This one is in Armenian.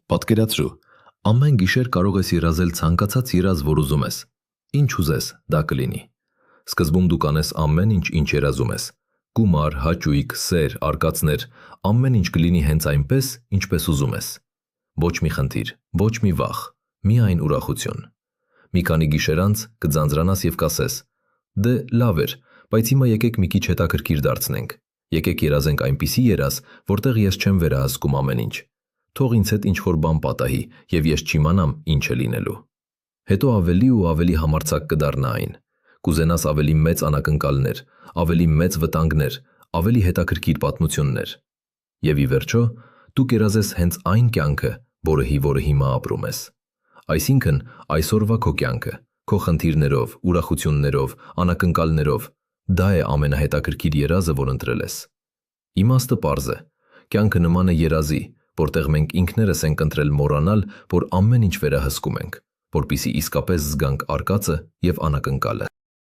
Պատկերացրու, ամեն գիշեր կարող ես երազել ցանկացած երազ, որ ուզում ես։ Ինչ ուզես, դա կլինի։ Սկզբում դու կանես ամեն ինչ, ինչ երազում ես։ Գումար, հաճույք, սեր, արկածներ, ամեն ինչ կլինի հենց այնպես, ինչպես ուզում ես։ Ոչ մի խնդիր, ոչ մի վախ, միայն ուրախություն։ Մի քանի գիշեր անց կձանձրանաս եւ կասես. «Դե լավ էր, բայց հիմա եկեք մի քիչ հետաքրքիր դարձնենք։ Եկեք երազենք այնպիսի երազ, որտեղ ես չեմ վերահսկում ամեն ինչ։ Թող ինձ հետ ինչ-որ բան պատահի, եւ ես չիմանամ ինչ է լինելու»։ Հետո ավելի ու ավելի համարձակ կդառնա այն։ Կուզենաս ավելի մեծ անակնկալներ, ավելի մեծ վտանգներ, ավելի հետաքրքիր պատմություններ։ Եվ ի վերջո, դու կերազես հենց այն կյանքը, որը հիմա ապրում ես։ Այսինքն, այսօրվա քո կյանքը, քո խնդիրներով, ուրախություններով, անակնկալներով, դա է ամենահետաքրքիր երազը, որ ընտրել ես։ Իմաստը պարզ է։ Կյանքը նման է երազի, որտեղ մենք ինքներս ենք ընտրել մոռանալ, որ ամեն ինչ վերահսկում ենք, որպեսզի իսկապես զգանք արկածը եւ անակնկալը։